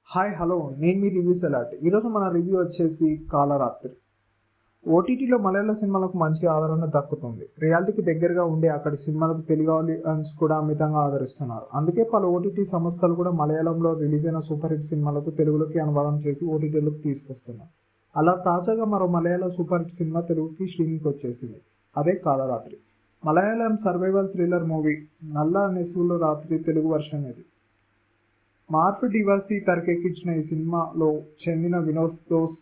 Hi hello నేను మీ reviews allot. ఈరోజు మన రివ్యూ వచ్చేసి కాలరాత్రి. ఓటీటీలో మలయాళ సినిమాలకు మంచి ఆదరణ దక్కుతుంది. రియాలిటీకి దగ్గరగా ఉండే అక్కడి సినిమాలకు తెలుగు ఆడియన్స్ కూడా అమితంగా ఆదరిస్తున్నారు. అందుకే పలు ఓటీటీ సంస్థలు కూడా మలయాళంలో రిలీజ్ అయిన సూపర్ హిట్ సినిమాలకు తెలుగులోకి అనువాదం చేసి ఓటీటీలకు తీసుకొస్తున్నారు. అలా తాజాగా మరో మలయాళ సూపర్ హిట్ సినిమా తెలుగుకి స్ట్రీమింగ్కి వచ్చేసింది. అదే కాలరాత్రి. మలయాళం సర్వైవల్ థ్రిల్లర్ మూవీ నల్ల నెసువుల రాత్రి తెలుగు వర్షన్ ఇది. మార్ఫ్ డివాసి తెరకెక్కించిన ఈ సినిమాలో చెందిన వినోద్ దోస్,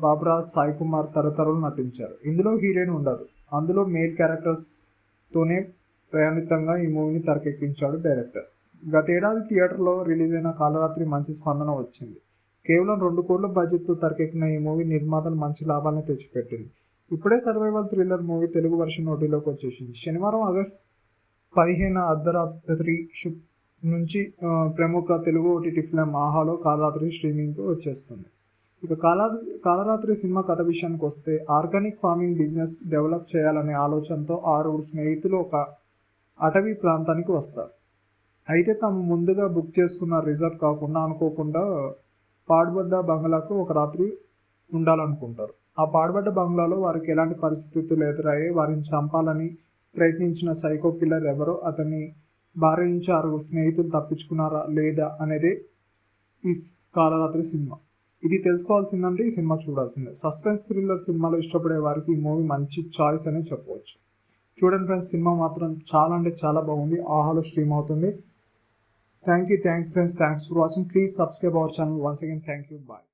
బాబ్రాజ్, సాయి కుమార్ తదితరులు నటించారు. ఇందులో హీరోయిన్ ఉండదు. అందులో మేల్ క్యారెక్టర్స్తోనే ప్రయాణితంగా ఈ మూవీని తెరకెక్కించాడు డైరెక్టర్. గతేడాది థియేటర్లో రిలీజ్ అయిన కాలరాత్రి మంచి స్పందన వచ్చింది. కేవలం 2 కోట్ల బడ్జెట్తో తెరకెక్కిన ఈ మూవీ నిర్మాతలు మంచి లాభాలను తెచ్చిపెట్టింది. ఇప్పుడే survival thriller movie Telugu version ఓటీలోకి వచ్చేసింది. శనివారం ఆగస్టు 15 అర్ధరాత్రి నుంచి ప్రముఖ తెలుగు ఓటీటీ ఫిల్మ్ ఆహాలో కాలరాత్రి స్ట్రీమింగ్కి వచ్చేస్తుంది. ఇక కాలరాత్రి సినిమా కథ విషయానికి వస్తే, ఆర్గానిక్ ఫార్మింగ్ బిజినెస్ డెవలప్ చేయాలనే ఆలోచనతో 6 స్నేహితులు ఒక అటవీ ప్రాంతానికి వస్తారు. అయితే తాము ముందుగా బుక్ చేసుకున్న రిసార్ట్ కాకుండా అనుకోకుండా పాడుబడ్డ బంగ్లాకు ఒక రాత్రి ఉండాలనుకుంటారు. ఆ పాడుబడ్డ బంగ్లాలో వారికి ఎలాంటి పరిస్థితులు ఎదురయ్యాయి, వారిని చంపాలని ప్రయత్నించిన సైకో కిల్లర్ ఎవరో, అతన్ని భార్య నుంచి 6 స్నేహితులు తప్పించుకున్నారా లేదా అనేది ఈ కాలరాత్రి సినిమా. ఇది తెలుసుకోవాల్సిందంటే ఈ సినిమా చూడాల్సిందే. సస్పెన్స్ థ్రిల్లర్ సినిమాలో ఇష్టపడే వారికి ఈ మూవీ మంచి చాయిస్ అని చెప్పవచ్చు. చూడండి ఫ్రెండ్స్, సినిమా మాత్రం చాలా అంటే చాలా బాగుంది. ఆహాలో స్ట్రీమ్ అవుతుంది. Thank you friends, thanks for watching. Please subscribe our channel. Once again thank you, bye.